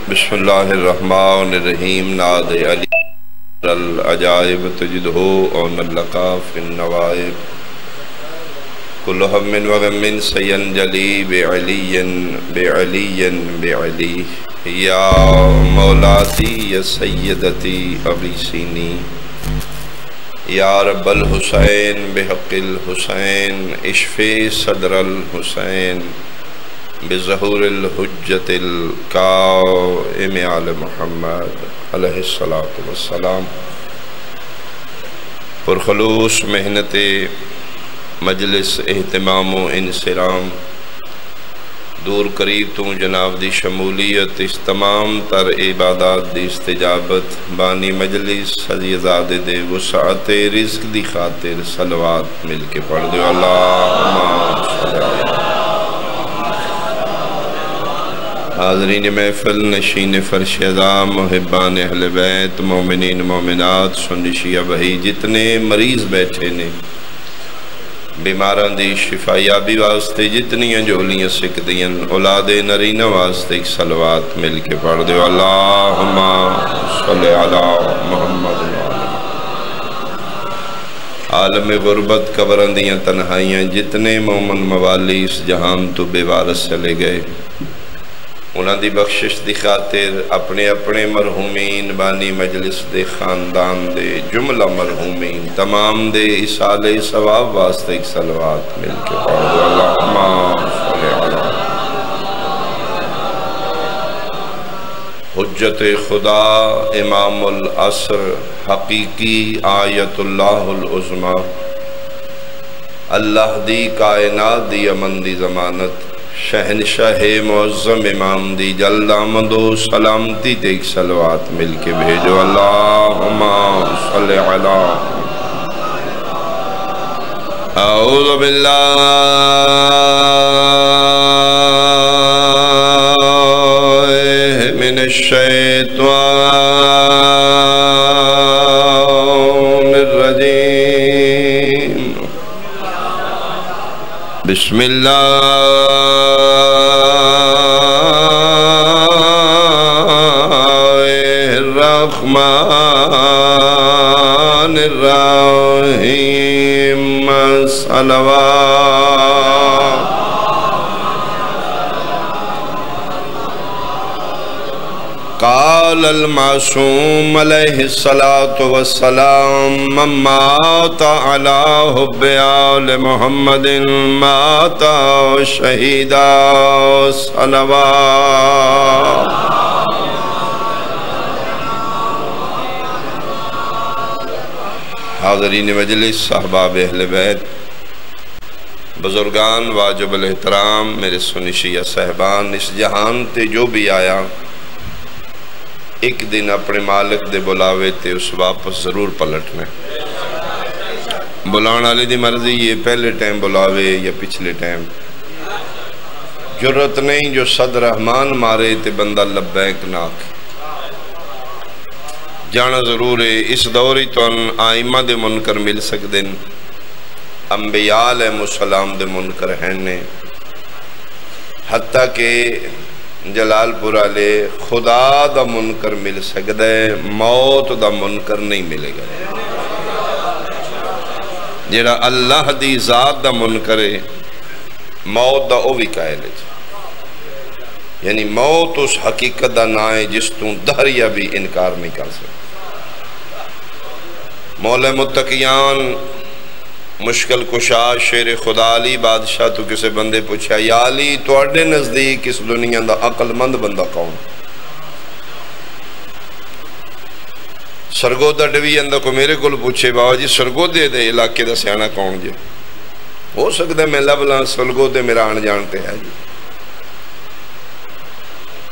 بسم اللہ الرحمن الرحیم ناد علی العجائب تجدہو اون لکا فی النوائب کل ہم وغم سینجلی بعلی بعلی بعلی یا مولاتی یا سیدتی ابی سینی یا رب الحسین بحق الحسین اشفی صدر الحسین بظہور الحجت القائم علی محمد علیہ السلام پرخلوص محنت مجلس اہتمام و انصرام دور قریب تو جناب دی شمولیت اس تمام تر عبادات دی استجابت بانی مجلس حضیزاد دے وسعت رزق دی خاطر صلوات مل کے پڑھ دو اللہم صلی اللہ حاضرین محفل نشین فرش عظام محبان اہل بیت مومنین مومنات سنی شیعہ بھائی جتنے مریض بیٹھے نے بیماران دی شفایابی واسطے جتنی جولیاں سکھدیاں اولاد نرینہ واسطے ایک صلوات مل کے پڑھ دو اللہم صلی علی محمد عالم غربت قبرندیاں تنہائیاں جتنے مومن موالی اس جہان تو بے وارث چلے گئے انہاں دی بخشش دی خاطر اپنے اپنے مرحومین بانی مجلس دے خاندان دے جملہ مرحومین تمام دے اصال ثواب واسطے ایک صلوات مل کے پڑھ دو اللہم صلی علی حجت خدا امام العصر حقیقی آیت اللہ العظمی اللہ دی کائنات دی امن دی ضمانت شہنشاہ معظم امام دی جلد آمد و سلامتی تے ایک صلوات مل کے بھیجو اللہم صلی علی اعوذ باللہ من الشیطان الرجیم بسم اللہ الرحمن الرحیم صلوات قال المعصوم علیہ السلام من مات علی حب آل محمد مات شہیدا صلوات حاضرین مجلس احباب اہل بیت بزرگان واجب الاحترام میرے سنی شیعہ صاحبان اس جہان تے جو بھی آیا ایک دن اپنے مالک دے بلاوے تے اس واپس ضرور پلٹنے بلانا علی دی مرضی یہ پہلے ٹائم بلاوے یا پچھلے ٹائم جرت نہیں جو صد رحمان مارے تے بندہ لبیک ناک جانا ضرور ہے اس دوری تو آئمہ دے منکر مل سکدن انبیاء علیہ السلام دے منکر ہیں حتیٰ کہ جلال پورا لے خدا دا منکر مل سکدے موت دا منکر نہیں ملے گا جیڑا اللہ دی ذات دا منکر ہے موت دا او بھی قائل ہے یعنی موت اس حقیقت دا نہ ہے جس تو دہریہ بھی انکار نہیں کر سکتا مولا متقیان مشکل کشا شیر خدا علی بادشاہ تو کسے بندے پوچھا یا علی توڑے نزدیک اس دنیا دا عقل مند بندہ کون سرگودہ ڈوی اندہ کو میرے کل پوچھے بابا جی سرگودے دے علاقے دا سیانہ کون جے ہو سکتا ہے میں لبلا سرگودے میرا آن جانتے ہیں جی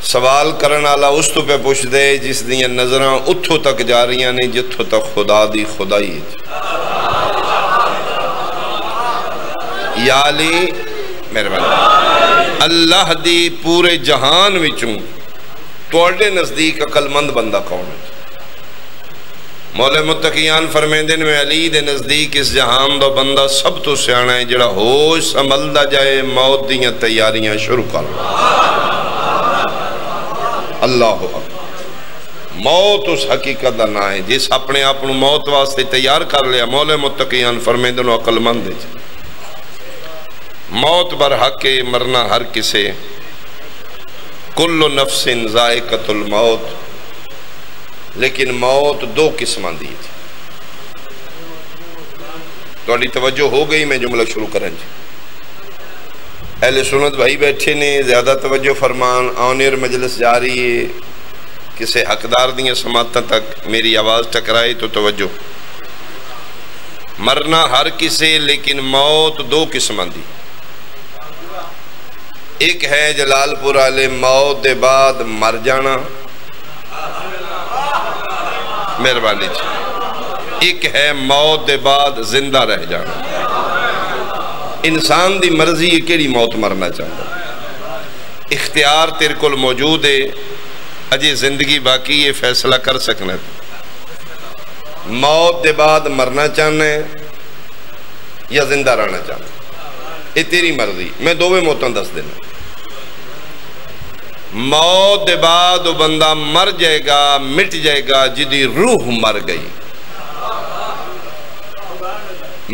سوال کرنا اللہ اس تو پہ پوچھ دے جس دیاں نظران اتھو تک جا رہی ہیں نہیں جتھو تک خدا دی خدائی ہے یا علی مہربانی اللہ دی پورے جہان وچوں توڑے نزدیک عقل مند بندہ کون ہے مولا متقیان فرمیندن میں علی دے نزدیک اس جہان دا بندہ سب تو سیانا ہے جڑا ہوش سنبھل دا جائے موت دیاں تیاریاں شروع کر اللہ اکبر۔ موت اس حقیقت دا نہ ہے جس اپنے آپ کو موت واسطے تیار کر لیا۔ مولا متقیان فرمیندن عقل مند ہے، موت برحق ہے، مرنا ہر کسے، کل نفس ذائقۃ الموت، لیکن موت دو قسماں دی تھی۔ تھوڑی توجہ ہو گئی، میں جملہ شروع کریں جی۔ اہل سنت بھائی بیٹھے نے، زیادہ توجہ فرمان، آنیر مجلس جاری ہے، کسے حقدار دیاں سماعتاں تک میری آواز ٹکرائے تو توجہ۔ مرنا ہر کسے، لیکن موت دو قسماں دی۔ ایک ہے جلال پور والے موت دے بعد مر جانا، مہربانی جی۔ ایک ہے موت دے بعد زندہ رہ جانا۔ انسان دی مرضی ہے کیڑی موت مرنا چاہتا، اختیار تیرے کول موجود ہے، اجے زندگی باقی ہے، فیصلہ کر سکنا ہے۔ موت دے بعد مرنا چاہنا ہے یا زندہ رہنا چاہنا ہے، یہ تیری مرضی۔ میں دوویں موتاں دس دینا۔ موت دے بعد وہ بندہ مر جائے گا، مٹ جائے گا جدی روح مر گئی۔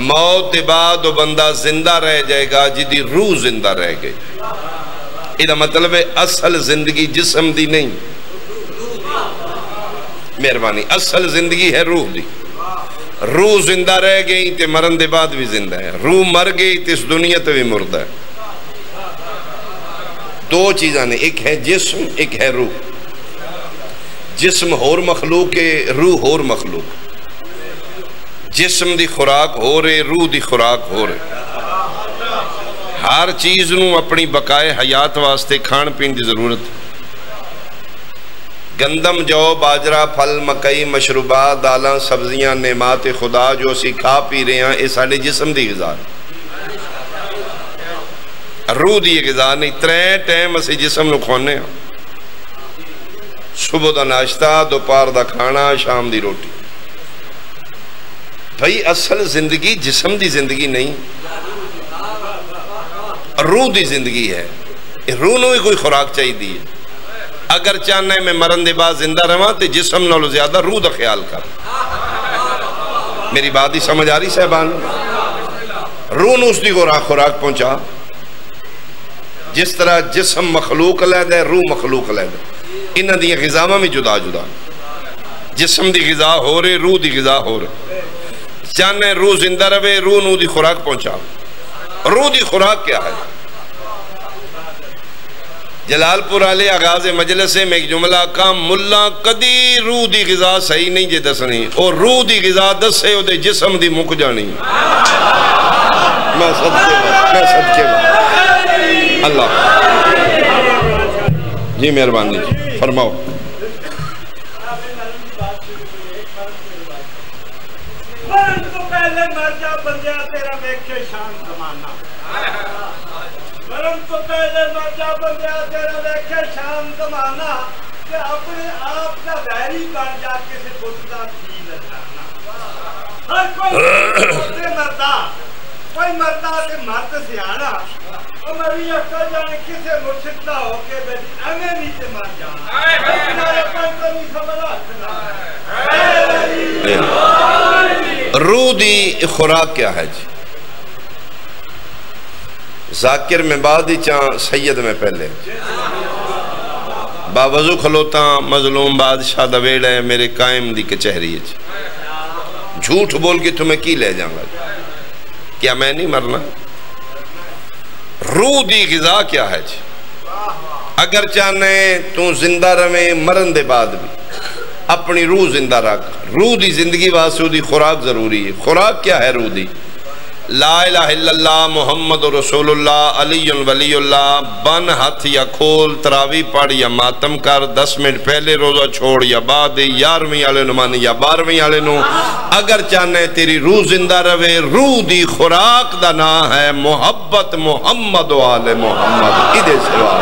موت دے بعد وہ بندہ زندہ رہ جائے گا جدی روح زندہ رہ گئی۔ یہ مطلب ہے اصل زندگی جسم دی نہیں، مہربانی، اصل زندگی ہے روح دی۔ روح زندہ رہ گئی تے مرن دے بعد بھی زندہ ہے، روح مر گئی تے اس دنیا تے بھی مردہ ہے۔ دو چیزاں نے، ایک ہے جسم، ایک ہے روح۔ جسم ہور مخلوق ہے، روح ہور مخلوق۔ جسم دی خوراک ہو رہے، روح دی خوراک ہو رہے۔ ہر چیز نو اپنی بقائے حیات واسطے کھان پین دی ضرورت ہے۔ گندم، جو، باجرہ، پھل، مکئی، مشروبات، دالاں، سبزیاں، نعمات خدا جو اسی کھا پی رہے ہیں، یہ سارے جسم دی غذا ہے۔ روح دی غذا نہیں۔ ترے ٹائم اسی جسم نو کھونے ہیں، صبح دا ناشتہ، دوپہر دا کھانا، شام دی روٹی۔ بھائی اصل زندگی جسم دی زندگی نہیں، روح دی زندگی ہے۔ روح نو ہی کوئی خوراک چاہی دی ہے۔ اگر چاہنا ہے میں مرن دے بعد زندہ رہاں تو جسم نالو زیادہ روح دا خیال کر۔ میری بات ہی سمجھ آ رہی صاحبان؟ روح نو اس دی خوراک پہنچا۔ جس طرح جسم مخلوق علیحدہ ہے، روح مخلوق علیحدہ ہے، انہاں دی غذاواں میں جدا جدا۔ جسم دی غذا ہو رہے، روح دی غذا ہو رہے۔ چاہنا ہے روح زندہ رہے، روح نو دی خوراک پہنچا۔ روح دی خوراک کیا ہے؟ جلال پور والے آغاز مجلس میں ایک جملہ کہا، ملا کدی روح دی غذا صحیح نہیں جے دسنی، اور روح دی غذا دسے او دے جسم دی مک جانی۔ میں صدقے بات اللہ جی مہربانی جی فرماؤ۔ مرن تو پہلے مر جا بندیا تیرا ویکھے شان زمانہ، مرن تو پہلے مر جا بندیا تیرا ویکھے شان زمانہ، کہ اپنے آپ کا ویری بن جا کسی بت دا جی لگانا۔ ہر کوئی مردا، کوئی مردا تے مرد سیانا، اور میری اکل جانے کسے مرشد دا ہو کے بیٹی ایویں نہیں تے مر جانا۔ کنارے پنچ نہیں سمجھا روح دی خوراک کیا ہے جی؟ ذاکر میں بعد ہی چاہاں، سید میں پہلے۔ باوضو کھلوتا مظلوم بادشاہ دا ویڑ ہے، میرے قائم دی کچہری ہے جی۔ جھوٹ بول کے تمہیں کی لے جاؤں گا؟ کیا میں نہیں مرنا؟ روح دی غذا کیا ہے جی؟ اگر چاہنے تو زندہ رہے مرن دے بعد بھی اپنی روح زندہ رکھ۔ روح دی زندگی واسطے دی خوراک ضروری ہے۔ خوراک کیا ہے روح دی؟ لا الہ الا اللہ محمد رسول اللہ علی ولی اللہ، بن ہاتھ یا کھول، تراوی پڑھ یا ماتم کر، 10 منٹ پہلے روزہ چھوڑ یا بعد، 11ویں والے نو مانی یا 12ویں والے نو۔ اگر چاہنے تیری روح زندہ رہے، روح دی خوراک دا نام ہے محبت محمد و آل محمد۔ ادھے سوا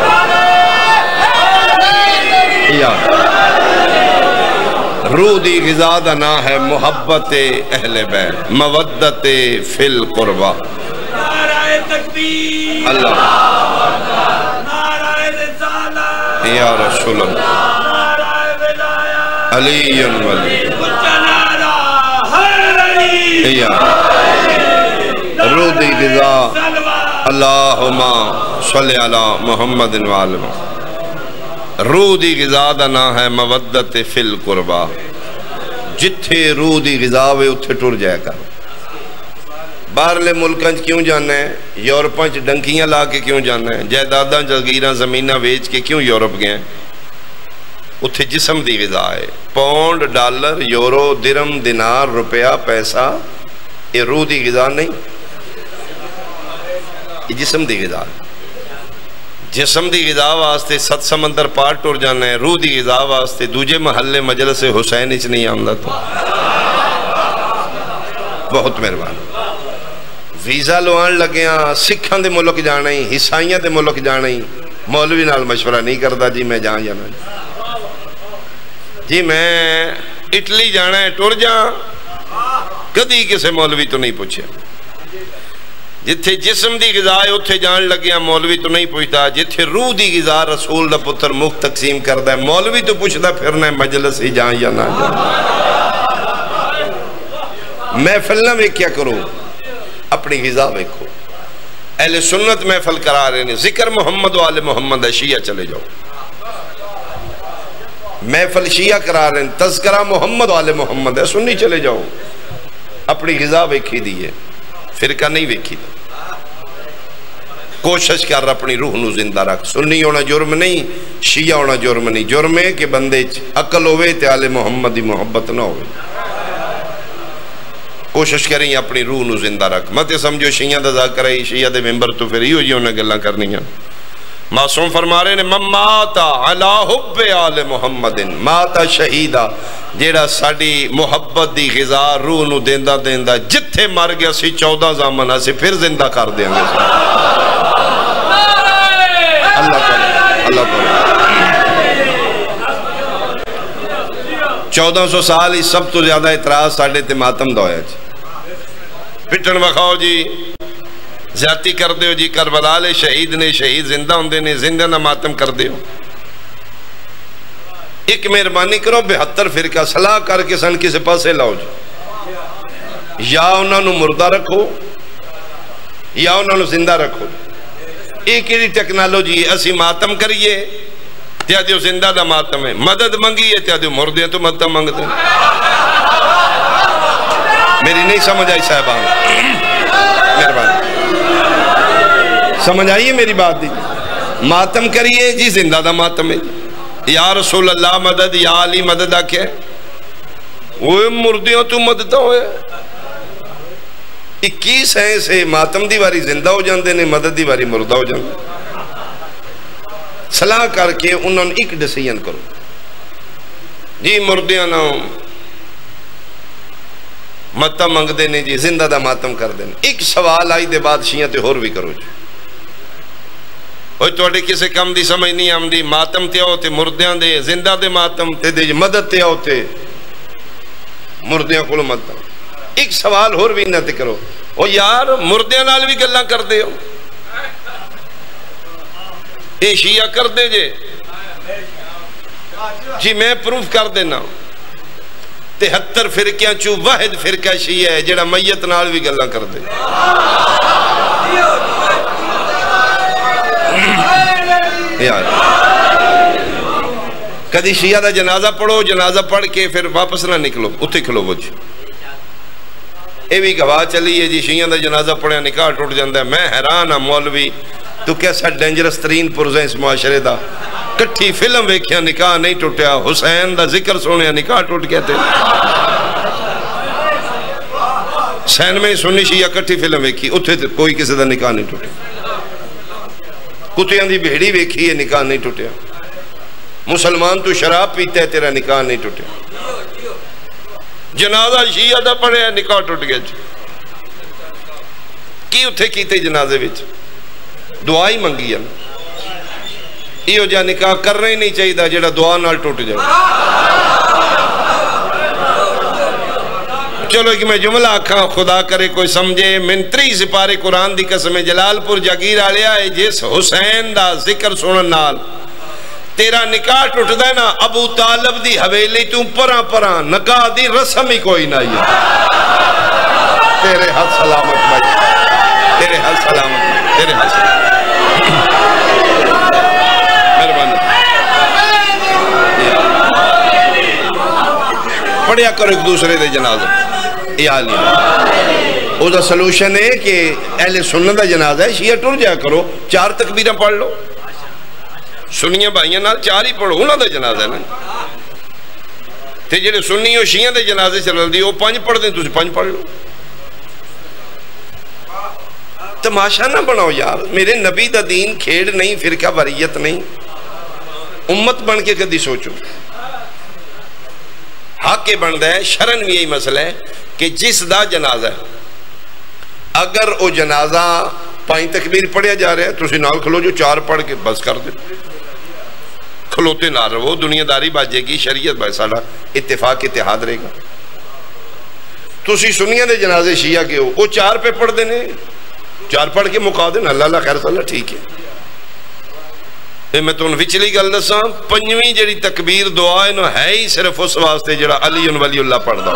روح دی غذا دا نام ہے محبت اہل بیت، مودت فی القربہ۔ نعرہ تکبیر، اللہ، نعرہ رسالت، یا رسول اللہ علی ولی یا روح دی غذا اللہم صلی علی محمد وآلہ روح دی غذا دا نا ہے مودت فی القربہ جتھے روح دی غذا وے اتھے ٹر جائے کر باہرلے ملکانچ کیوں جانا ہے یورپانچ ڈنکیاں لا کے کیوں جانا ہے جائیداداں جگیراں زمینہ ویچ کے کیوں یورپ گئے اتھے جسم دی غذا ہے پاؤنڈ ڈالر یورو درم دینار روپیہ پیسہ یہ روح دی غذا نہیں یہ جسم دی غذا ہے جسم دی غذا واسطے 7 سمندر پار ٹر جانا ہے روح دی غذا واسطے دوجے محلے مجلس حسین اچ نہیں آمدہ تو بہت مہربان ویزا لوان لگیاں سکھاں دے ملک جانا ہی عیسائیاں دے ملک جانا ہی مولوی نال مشورہ نہیں کردا جی میں جان جانا جی میں اٹلی جانا ہے ٹر جاں کدی کسے مولوی تو نہیں پوچھے جتھے جسم دی غذا ہے اتھے جان لگیاں مولوی تو نہیں پوچھتا جتھے روح دی غذا رسول دا پتر مفت تقسیم کردہ ہے مولوی تو پوچھتا پھرنا ہے مجلس ہی جان یا نہ جان محفل نہ میں کیا کروں اپنی غذا ویکھو اہل سنت محفل کرا رہے ہیں ذکر محمد و آل محمد ہے شیعہ چلے جاؤ محفل شیعہ کرا رہے ہیں تذکرہ محمد و آل محمد ہے سنی چلے جاؤ اپنی غذا ویکھی دیئے فرقہ نہیں ویکھی دی کوشش کر اپنی روح نو زندہ رکھ سنی ہونا جرم نہیں شیعہ ہونا جرم نہیں جرم ہے کہ بندے عقل ہوئے تے آل محمد دی محبت نہ ہوئے کوشش کریں اپنی روح نو زندہ رکھ مت سمجھو شیعہ دا ذاکر ہے شیعہ دے ممبر تو پھر ہی ہو جی انہیں گلہ کرنی ہیں معصوم فرما رہے ہیں مماتا علی حب آل محمد ماتا شہیدہ جیڑا ساڑی محبت دی غذا روح نو دیندہ دیندہ جتھے مر گیا سی 14 زامنہ سے پھر زندہ کر دیں گے اللہ تعالیٰ اللہ تعالیٰ 1400 سال ہی سب تو زیادہ اعتراض ساڑھے تے ماتم دا ہویا جی پٹن وکھاؤ جی زیادتی کر دیو جی کربلا لے شہید نے شہید زندہ ہوندے نے زندہ نہ ماتم کر دیو ایک مہربانی کرو 72 فرقہ صلاح کر کے سن کسے پاسے لاؤ جی یا انہوں نے مردہ رکھو یا انہوں نے زندہ رکھو ایک ہی ٹیکنالوجی اسی ماتم کریے تیا دیو زندہ دا ماتم ہے مدد منگی ہے تیا دیو مردے تو مدد منگتے میری نہیں سمجھ آئی صاحبان مہربانی سمجھ آئیے میری بات دی ماتم کریے جی زندہ دا ماتم ہے یا رسول اللہ مدد یا علی مدد آکے وہ مردیاں تو مددہ ہوئے 21 ہیں سے ماتم دی واری زندہ ہو جاندے نے مدد دی واری مردہ ہو جاندے صلاح کر کے انہوں نے ایک ڈیسیجن کرو جی مردیاں نہ ماتم منگ دینے جی زندہ دا ماتم کر دینے ایک سوال آئی دے بعد شیعہ تے ہور بھی کرو جی اوہ توڑے کسے کم دی سمجھ نہیں آمدی ماتم تے آؤ تے مردیاں دے زندہ دے ماتم تے دے مدد تے آؤ تے مردیاں کھولو ماتم ایک سوال ہور بھی نہ تے کرو اوہ یار مردیاں نال بھی گلہ کر دے ہو اے شیعہ کر دے جے جی میں پروف کر دینا 73 فرقیاں چو واحد فرقہ شیعہ ہے جڑا میت نال بھی گلہ کر دے یار کدی شیعہ دا جنازہ پڑھو جنازہ پڑھ کے پھر واپس نہ نکلو اتھے کھلو وہ جی اے بھی گواہ چلی ہے جی شیعہ دا جنازہ پڑھیا نکاح ٹوٹ جاندہ ہے میں حیران ہاں مولوی تو کیسا ڈینجرس ترین پرزیں اس معاشرے دا کٹھی فلم ویکھیا نکاح نہیں ٹوٹیا حسین دا ذکر سونیا نکاح ٹوٹ گیا تھے حسین میں سنی شیعہ کٹھی فلم ویکھی اتھے کوئی کسی دا نکاح نہیں ٹوٹیا کتیاں دی بھیڑی ویکھی ہے نکاح نہیں ٹوٹیا مسلمان تو شراب پیتا ہے تیرا نکاح نہیں ٹوٹیا جنازہ شیعہ دا پڑھے نکاح ٹوٹ گیا کی اتھے کیتے جنازے وچ دعائی منگی ہے یہ جا نکاح کرنا ہی نہیں چاہیے جڑا دعا نال ٹوٹ جائے چلو ایک میں جملہ آکھاں خدا کرے کوئی سمجھے من 3 سپارے قرآن دی قسم جلال پور جاگیر آلیا ہے جس حسین دا ذکر سنن نال تیرا نکاح ٹوٹدا ہے نا ابو طالب دی حویلی تو پراں پراں نکاح دی رسم ہی کوئی نہ ہے. تیرے ہاتھ سلامت بھائی، تیرے ہاتھ سلامت، تیرے ہاتھ سلامت. مہربانی پڑھیا کرو ایک دوسرے دے جنازہ. یہ حال او دا سلوشن ہے کہ اہل سنت دا جنازہ ہے، شیعہ ٹر جایا کرو، 4 تکبیریں پڑھ لو. سنیاں بھائیاں نال 4 ہی پڑھو، انہاں دا جنازہ ہے نا. تے جڑے سنی ہو شیعہ دے جنازے چل دی وہ 5 پڑھ دیں، تسی 5 پڑھ لو. تماشا نہ بناؤ یار. میرے نبی دا دین کھیڑ نہیں، فرقہ واریت نہیں. امت بن کے کدی سوچو. حق کے بن ہے شرن بھی یہی مسئلہ ہے کہ جس دا جنازہ ہے اگر وہ جنازہ 5 تکبیر پڑھیا جا رہا ہے تسی نال کھلو جو 4 پڑھ کے بس کر دے. کھلوتے نہ رہو، دنیا داری باجے گی، شریعت بھائی ساڑا اتفاق اتحاد رہے گا. تسی سنیاں دے جنازے شیعہ کے ہو، وہ 4 پہ پڑھ دینے، 4 پڑھ کے مکا دینا. اللہ اللہ خیر صلی اللہ ٹھیک ہے. میں تو ان وچلی گل دساں 5ویں جڑی تکبیر دعا ہے نا ہے ہی صرف اس واسطے جڑا علی ولی اللہ پڑھ دا.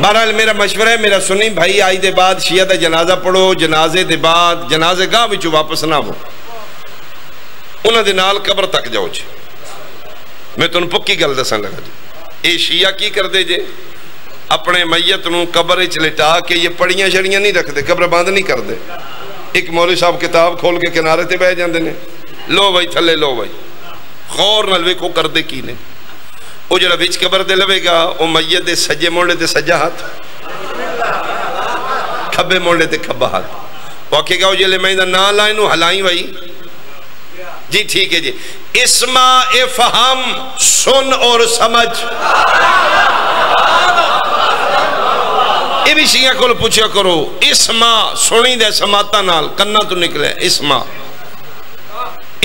بہرحال میرا مشورہ ہے، میرا سنی بھائی آج دے بعد شیعہ دا جنازہ پڑھو، جنازے دے بعد جنازے گاہ وچوں واپس نہ ہو، انہاں دے نال قبر تک جاؤ جی. میں تو ان پکی گل دساں لگا جی. اے شیعہ کی کر دے جے اپنے میت نو قبر وچ لٹا کے یہ پڑیاں شڑیاں نہیں رکھ دے، قبر بند نہیں کر دے. ایک مولوی صاحب کتاب کھول کے کنارے تے بیٹھ جاندے نے، لو بھائی تھلے لو بھائی، غور نال ویکھو کر دے کی نے. وہ جڑا وچ قبر دے لوے گا وہ میت دے سجے مونڈے تے سجا ہاتھ، کھبے مونڈے تے کھبا ہاتھ. وہ آکھے گا وہ جلے میں دا نا لائیں نو ہلائیں بھائی جی ٹھیک ہے جی. اسما افہم، سن اور سمجھ. یہ بھی شیعہ کو پوچھا کرو. اسما سنی دے سماتا نال کنہ تو نکلے اسما،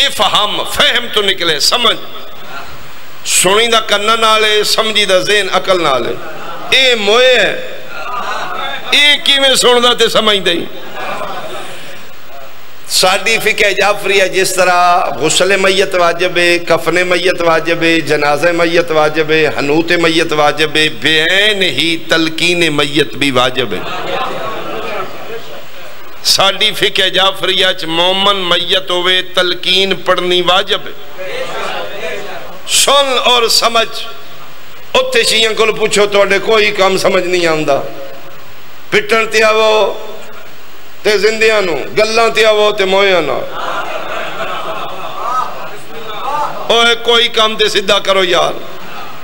افہم فہم تو نکلے سمجھ. سنی دا کنہ نالے، سمجھی دا ذہن عقل نالے. اے موئے ہے، اے کی میں سن دا تے سمجھ دیں. ساڑی فقہ جعفریہ جس طرح غسل میت واجب ہے، کفن میت واجب ہے، جنازہ میت واجب ہے، حنوت میت واجب ہے، بعین ہی تلقین میت بھی واجب ہے. ساڑی فقہ جعفریہ چ مومن میت ہوئے تلقین پڑھنی واجب ہے. سن اور سمجھ. اتھے شیعہ کو پوچھو توڑے کوئی کام سمجھ نہیں آمدہ، پٹن تیا وہ تے زندیاں نو، گلاں تیا وہ تے مویاں نو. اوہ کوئی کام تے صدہ کرو یار.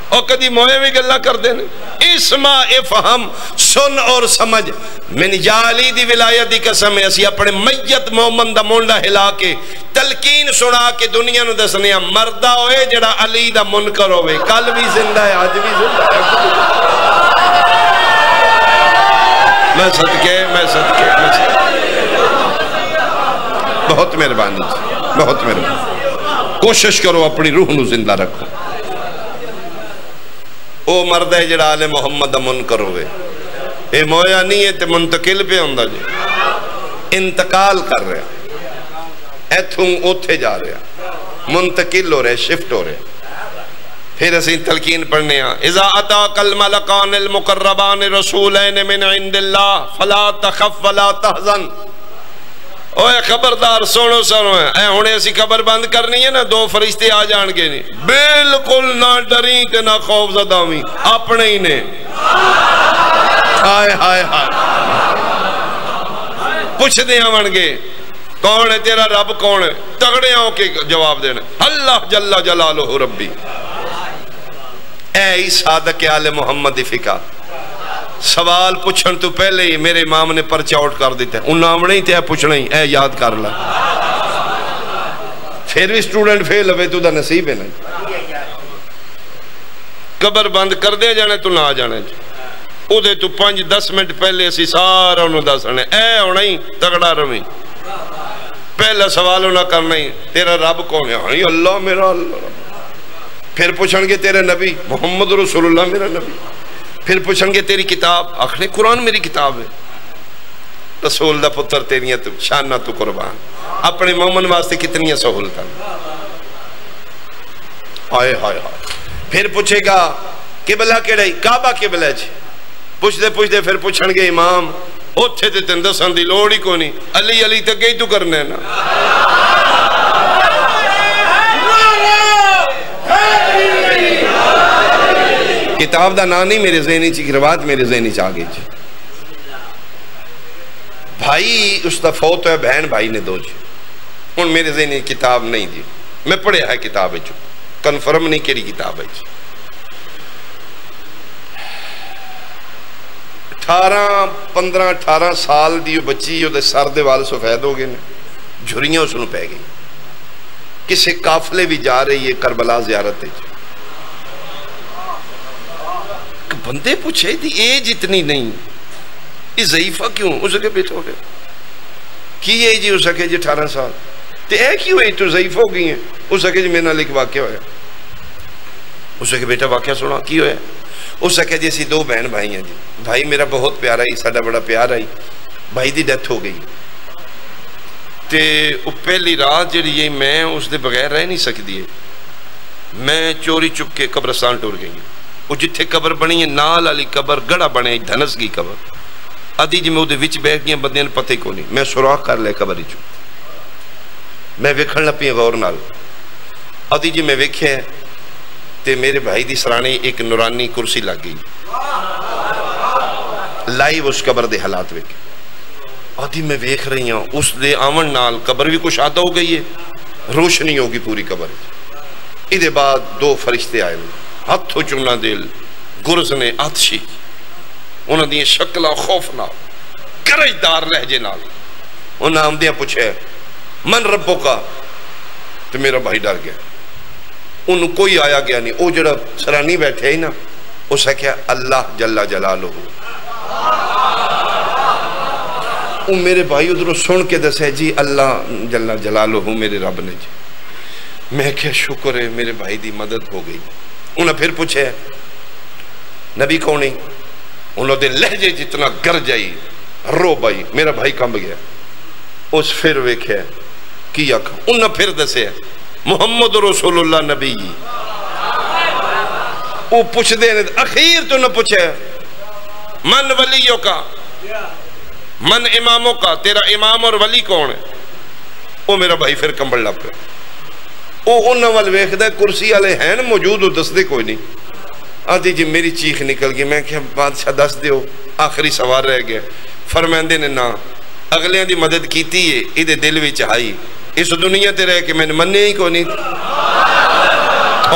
اور کدی مویاں بھی گلہ کر دینے. اسما افہم، سن اور سمجھ. من جالی دی ولایت دی قسم ہے اسی اپنے میت مومن دا مونڈا ہلا کے تلقین سنا کے دنیا نو دسنیا مردہ ہوئے جڑا علی دا منکر ہوئے، کل بھی زندہ ہے آج بھی زندہ ہے. میں صدقے بہت مہربانی، بہت مہربانی. کوشش کرو اپنی روح نو زندہ رکھو. او مرد ہے جڑا آل محمد منکر ہوئے، اے مویا نہیں ہے تے منتقل پہ ہوندہ جی، انتقال کر رہے ایتھوں اوتھے جا رہے، منتقل ہو رہے، شفٹ ہو رہے. پھر اسی تلقین پڑھنے ہیں اذا اتاک الملکان المقربان رسولین من عند اللہ فلا تخف ولا تحزن. اوہ خبردار سنو سنو ہے، اے ہونے اسی خبر بند کرنی ہے نا 2 فرشتے آ جان گے نہیں، بالکل نہ ڈریں تے نہ خوف زدہ ہوئی اپنے ہی نے. ہائے ہائے ہائے پوچھ دے ہم انگے کون ہے تیرا رب کون ہے، تگڑے ہوں کے جواب دینے اللہ جل جلالہ ربی. اے صادق آل محمد فقہ سوال پوچھن تو پہلے ہی میرے امام نے پرچہ آؤٹ کر دیتا ہے، ان نامنے ہی تے پوچھنا ہی اے یاد کر لیں. پھر بھی سٹوڈنٹ فیل ہوئے تو دا نصیب ہے نہیں. قبر بند کر دے جانے تو نہ جانے جی، او دے تو 5-10 منٹ پہلے اسی سارا انہوں دا سنے اے ہونا ہی تگڑا رویں. پہلا سوال ہونا کرنا ہی تیرا رب کون ہے، اللہ میرا اللہ. پھر پوچھن گے تیرے نبی محمد رسول اللہ میرا نبی. پھر پوچھن گے تیری کتاب، آخر قرآن میری کتاب ہے. رسول دا پتر تیریاں تو شانہ تو قربان، اپنے مومن واسطے کتنی سہولت. آئے ہائے ہائے. پھر پوچھے گا قبلہ کیڑا ہے؟ کعبہ قبلہ ہے جی. پوچھتے پوچھتے پھر پوچھن گے امام اوتھے تے تین دسن دی لوڑ ہی کو نہیں، علی علی تک گئی تو کرنے نا. کتاب دا نا نہیں میرے ذہنی چی، روایت میرے ذہنی چ آگے جی. بھائی اس دا فوت ہے، بہن بھائی نے دو جی. ان میرے ذہنی کتاب نہیں جی، میں پڑھے ہے کتاب ہے جو کنفرم نہیں کیڑی کتاب ہے جی. 15-18 سال دی بچی وہ سر دے وال سفید ہو گئے نے، جھریاں اس نو پہ گئی. کسے قافلے بھی جا رہی ہے کربلا زیارت ہے. بندے پوچھے تھی ایج اتنی نہیں، یہ ضعیفہ کیوں؟ اس کے بیٹا ہو گئے کی ایج ہی؟ اس کے جی 18 سال. تو اے کیوں ہے تو ضعیف ہو گئی ہیں؟ اس کے جی میرے نال ایک واقعہ ہویا. اس کے بیٹا واقعہ سنا کی ہویا؟ اس کے جی اسی 2 بہن بھائی ہیں جی. بھائی میرا بہت پیارا ہی، ساڈا بڑا پیارا ہی. بھائی دی ڈیتھ ہو گئی تے پہلی رات جڑی ہے میں اس دے بغیر رہ نہیں سکتی ہے. میں چوری چپ کے قبرستان ٹور گئی. وہ جتھے قبر بنی ہے نال والی قبر گڑا بنے دھنس گئی قبر. ادھی جی میں وہ وچ بیٹھ گیا، بندے نے پتہ کو نہیں. میں سوراخ کر لے قبر چ، میں ویکھن لپی غور نال. ادھی جی میں ویکھیا تے میرے بھائی دی سرانے ایک نورانی کرسی لگ گئی. لائیو اس قبر دے حالات ویکھ. ادھی میں ویکھ رہی ہوں اس دے آون نال قبر بھی کچھ آدھا ہو گئی ہے، روشنی ہوگی پوری قبر. ادھے بعد 2 فرشتے آئے، ہاتھوں چونا دل گرز نے آتشی، انہوں نے شکلہ خوفنا کرجدار لہجے نال. انہوں نے آمدیاں پوچھے من ربو کا، تو میرا بھائی ڈر گیا. انہوں کوئی آیا گیا نہیں. وہ جڑا سرانی بیٹھے ہی نا اسے کیا اللہ جل جلالہ. وہ میرے بھائی ادھر سن کے دسے جی اللہ جل جلالہ میرے رب نے جی. میں کیا شکر ہے میرے بھائی دی مدد ہو گئی. انہوں نے پھر پوچھے نبی کون نہیں؟ انہوں نے لہجے جتنا گر جائی رو بائی. میرا بھائی کمب گیا. اس پھر ویکھے کی آکھا. انہوں نے پھر دسے محمد رسول اللہ نبی. وہ پوچھ دے اخیر تو نہ پوچھے من ولیوں کا، من اماموں کا، تیرا امام اور ولی کون ہے؟ وہ میرا بھائی پھر کمبل لپ پہ. وہ انہوں وال ویکھ دے کرسی والے ہیں موجود، وہ دس دے کوئی نہیں. آدھی جی میری چیخ نکل گئی. میں کہ بادشاہ دس دیو، آخری سوال رہ گیا. فرماندے نے نا اگلیاں دی مدد کیتی ہے، ادھے دل وچ آئی اس دنیا تے رہ کے میں نے مننے ہی کو نہیں.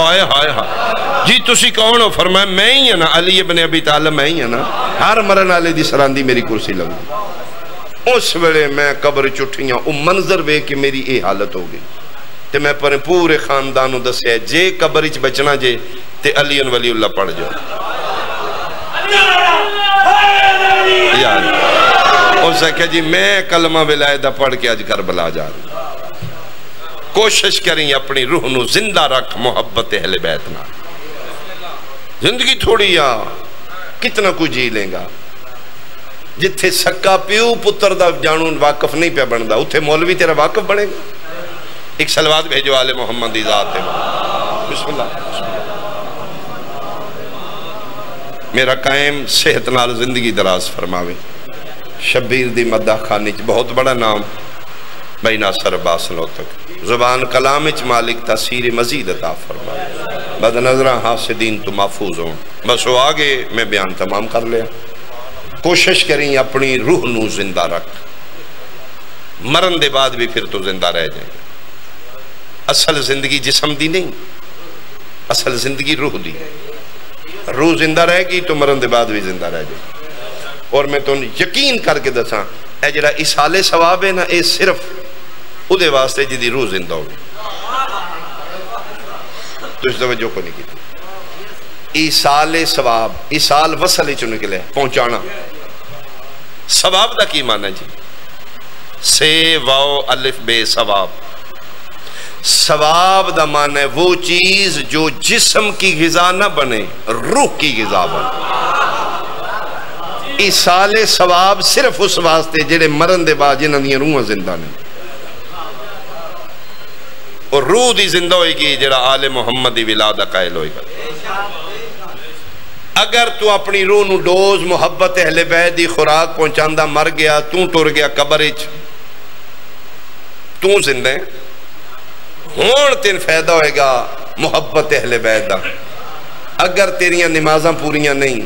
آئے ہائے ہائے جی تسی کون ہو؟ فرمایا میں ہی ہے نا علی ابن ابی طالب، میں ہی ہے نا. ہر مرن والے دی سراندی میری کرسی لگی. اس ویلے میں قبر چٹھیاں وہ منظر وے کہ میری اے حالت ہو گئی. تے میں پر پورے خاندانوں دسیا جے قبر وچ بچنا جے تے علی ولی اللہ پڑھ جاؤ. اس نے کہا جی میں کلمہ ولایت پڑھ کے آج کربلا جا رہا. کوشش کریں اپنی روح نو زندہ رکھ محبت اہل بیت نہ. زندگی تھوڑی آ کتنا کوئی جی لیں گا. جتھے سکا پیو پتر دا جانون واقف نہیں پہ بندا اتھے مولوی تیرا واقف بنے گا. ایک سلوات بھیجو آل محمد دی ذات ہے. بسم اللہ. میرا قائم صحت نال زندگی دراز فرماوے. شبیر دی مدح خانی بہت بڑا نام بھائی ناصر عباس لوتک. زبان کلام اچ مالک تاثیر مزید عطا فرمائے. بد نظرہ حاسدین تو محفوظ ہوں. بس وہ آگے میں بیان تمام کر لیا. کوشش کریں اپنی روح نو زندہ رکھ. مرن دے بعد بھی پھر تو زندہ رہ جائیں. اصل زندگی جسم دی نہیں، اصل زندگی روح دی. روح زندہ رہے گی تو مرن دے بعد بھی زندہ رہ جائے. اور میں تو یقین کر کے دساں اے جڑا ایصال ثواب ہے نا اے صرف اودے واسطے جدی روح زندہ ہوگی. تو اس توجہ کو نہیں کی. ایصال ثواب، ایصال وصل چ نکلے پہنچانا. ثواب دا کی معنی جی؟ سے واو الف بے ثواب. ثواب دا معنی ہے وہ چیز جو جسم کی غذا نہ بنے، روح کی غذا بنے. ایصال ثواب صرف اس واسطے جڑے مرن دے بعد جنہاں دیاں روحاں زندہ نے، اور روح دی زندہ ہوئے گی جڑا آل محمد دی ولادہ قائل ہوئے گا۔ اگر تو اپنی روح نو ڈوز محبت اہل بیت دی خوراک پہنچاندہ مر گیا، تو ٹر گیا قبر وچ، تو زندہ ہے، ہون تین فائدہ ہوئے گا محبت اہل بیت دا۔ اگر تیریاں نمازاں پوریاں نہیں،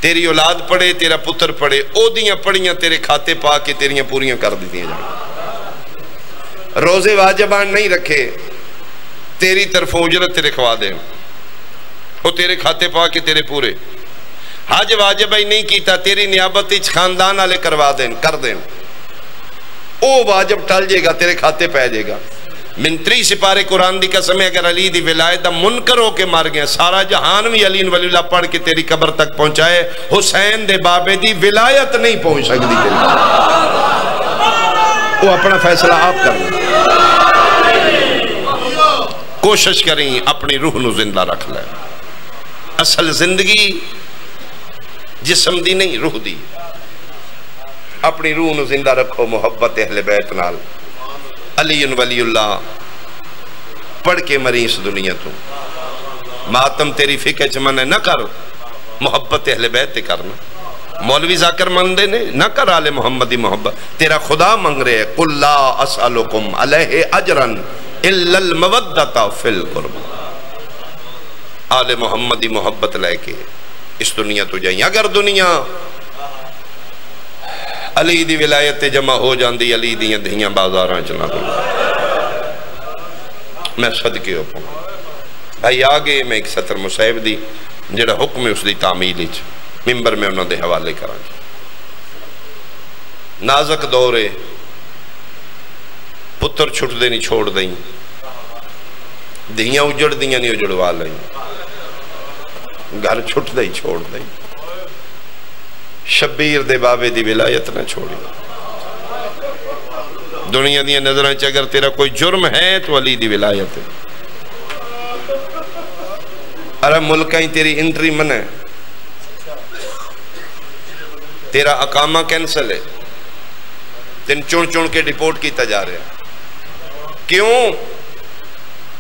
تیری اولاد پڑھے، تیرا پتر پڑھے، او دیاں پڑھیاں تیرے کھاتے پا کے تیریاں پوریاں کر دیتی ہیں جائیں۔ روزے واجبان نہیں رکھے، تیری طرف اجرت تیرے کھوا دیں، وہ تیرے کھاتے پا کے تیرے پورے۔ حج واجب ہی نہیں کیتا، تیری نیابت اچ خاندان والے کروا دیں، کر دیں، او واجب ٹل جے گا، تیرے کھاتے پہ جے گا۔ من 3 سپارے قرآن دی قسم ہے، اگر علی دی ولایت دا منکر ہو کے مار گئے، سارا جہان بھی علی ولی اللہ پڑھ کے تیری قبر تک پہنچائے، حسین دے بابے دی ولایت نہیں پہنچ سکتی تیری، وہ اپنا فیصلہ آپ کریں۔ کوشش کریں اپنی روح نو زندہ رکھ لیں۔ اصل زندگی جسم دی نہیں، روح دی۔ اپنی روح نو زندہ رکھو محبت اہل بیت نال۔ علی ولی اللہ پڑھ کے مریض دنیا تو ماتم تیری فکر چمن نہ کر، محبت اہل بیت تے کرنا۔ مولوی ذاکر مندے نے نہ کر آل محمدی محبت، تیرا خدا منگ رہے قل لا اسألکم علیہ اجرا الا المودۃ فی القربى۔ آل محمدی محبت لے کے اس دنیا تو جائیں۔ اگر دنیا علی دی ولایت جمع ہو جاندی، علی دیاں دھیاں بازاراں چنا دوں، میں صدقے ہو پاؤں۔ بھائی آگے میں ایک سطر مصیب دی جڑا حکم ہے اس دی تعمیل اچ ممبر میں انہوں دے حوالے کران۔ نازک دورے پتر چھٹ دے نہیں چھوڑ دیں، دھیاں اجڑ دیاں نہیں اجڑوا لیں، گھر چھٹ دے چھوڑ دیں، شبیر دے بابے دی ولایت نہ چھوڑی۔ دنیا دیاں نظریں چ اگر تیرا کوئی جرم ہے تو علی دی ولایت ہے۔ ارے ملکیں تیری انٹری من ہے، تیرا اقامہ کینسل ہے، تین چون چون کے ڈیپورٹ کیتا جا رہا ہے۔ کیوں؟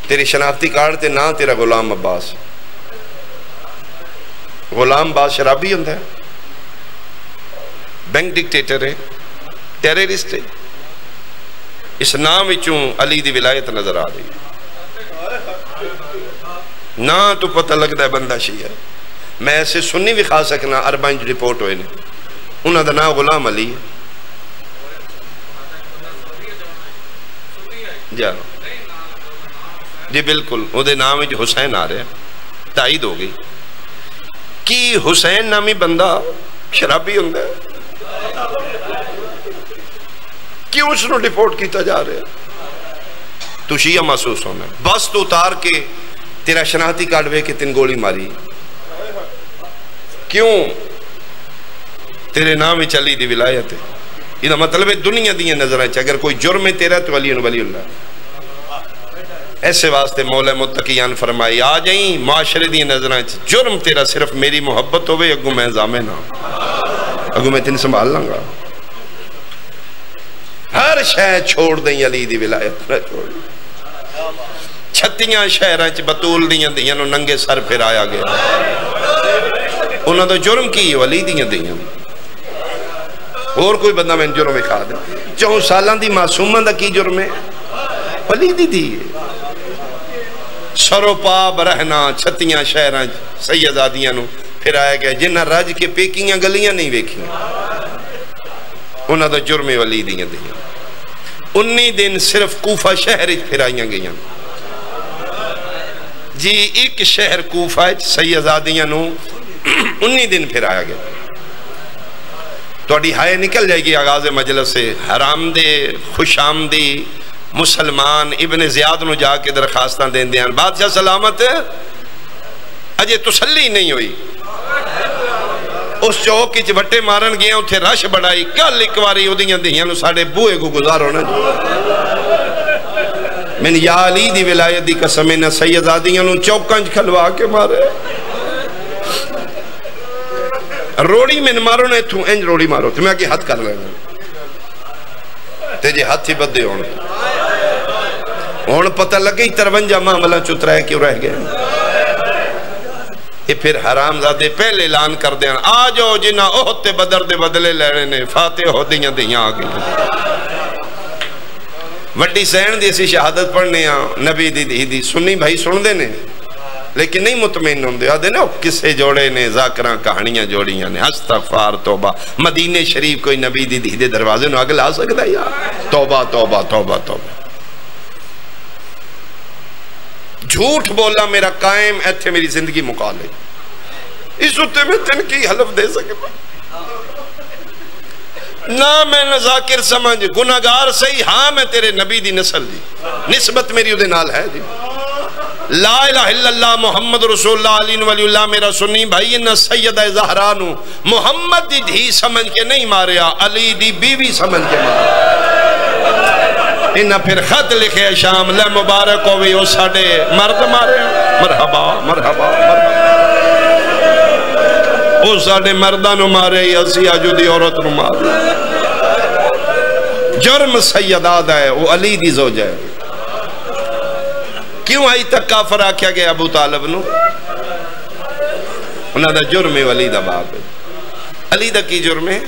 تیری شناختی کارڈ تے نہ تیرا غلام عباس۔ غلام عباس شرابی ہوندہ ہے، بینک ڈکٹیٹر ہے، ٹیررسٹ ہے، اس نام وچوں علی دی ولایت نظر آ رہی ہے۔ نہ تو پتہ لگتا ہے بندہ شیعہ۔ میں ایسے سنی بھی کھا سکنا 4 انچ رپورٹ ہوئے نے، انہاں دا نام غلام علی ہے۔ جانو جی بالکل، وہ دے نام وچ حسین آ رہے ہیں، تائید ہو گئی۔ کی حسین نامی بندہ شرابی ہوندہ ہے؟ کیوں اس نے ڈیپورٹ کیتا جا رہے ہیں؟ تو شیعہ محسوس ہونا ہے۔ بس تو اتار کے تیرا شناختی کارڈ وے کے تین گولی ماری، کیوں؟ تیرے نام ہی چلی دی ولایت ہے۔ یہ مطلب ہے دنیا دیاں نظریں چاہ اگر کوئی جرم ہے تیرا تو علی ولی اللہ۔ ایسے واسطے مولا متقیان فرمائی آ جائیں معاشرے دیاں نظریں چاہ جرم تیرا صرف میری محبت ہوئے، اگو میں زامے نہ اگو میں تین سنبھال لوں گا۔ ہر شے چھوڑ دیں علی دی ولایت نہ چھوڑ۔ 36 شہراں چ بطول دیاں دیاں نو ننگے سر پھر آیا گیا، انہوں نے جرم کی علی دیاں دیاں، اور کوئی بندہ میں جرم کھا دیں۔ 4 سالاں دی معصومہ دا کی جرم ہے؟ علی دی دی سرو پاب رہنا 36 شہراں سیدادیاں نو پھر آیا گیا، جنہ رج کے پیکیاں گلیاں نہیں ویکھیاں، انہوں نے جرم علی دیاں دیاں۔ 19 دن صرف کوفہ شہر پھر آئیاں گئیاں جی، ایک شہر کوفہ سیدادیاں نو 19 دن پھر آیا گیا۔ توڑی ہائے نکل جائے گی آغاز مجلس سے، حرام دے خوش آمدی مسلمان ابن زیاد نو جا کے درخواستان دین دیان، بادشاہ سلامت ہے، اجے تسلی نہیں ہوئی۔ اس چوک کی بٹے مارن گیا، اتھے رش بڑھائی، کل ایک واری ہو دیاں دیاں نو ساڑھے بوئے کو گزارو نا جو۔ من یا علی دی ولایت دی قسم نہ سیدادیاں نو چوکانج کھلوا کے مارے، روڑی میں مارو نا اتھوں انج روڑی مارو تو میں آگے ہاتھ کر لینا تیجے ہاتھ ہی بدے ہونے پتہ لگے 53 معاملہ چترائے کیوں رہ گئے یہ پھر حرام زادے پہلے اعلان کر دیں آ جاؤ جنہ احد تے بدر دے بدلے لینے نے فاتح ہو دیاں آگئی وڈی سین دی اسی شہادت پڑھنے نبی دی سنی بھائی سن دے نے لیکن نہیں مطمئن ہوں دے آدھے نا کسے جوڑے نے ذاکران کہانیاں جوڑیاں نے استغفار توبہ مدینہ شریف کوئی نبی دی دروازے نو اگل آ سکتا ہے یا توبہ توبہ توبہ توبہ جھوٹ بولا میرا قائم ایتھے میری زندگی مقالے اس ہوتے میں تن کی حلف دے سکتا نہ میں ذاکر سمجھ گناہگار صحیح ہاں میں تیرے نبی دی نسل دی نسبت میری ادھے نال ہے دی لا الہ الا اللہ محمد رسول اللہ علیہ ولی اللہ میرا سنی بھائی انہ سیدہ زہرانو محمد دی دھی سمجھ کے نہیں ماریا علی دی بیوی سمجھ کے ماریا انہ پھر خط لکھے شام لے مبارک ہوئی او ساڑے مرد مارے مرحبا مرحبا مرحبا او ساڑے مردانو مارے یا سیاجو دی عورت نو مارے جرم سیداد ہے وہ علی دی زوج ہے کیوں آئی تک کافر آکھیا گیا ابو طالب نو انہا دا جرم علی دا باب ہے علی دا کی جرم ہے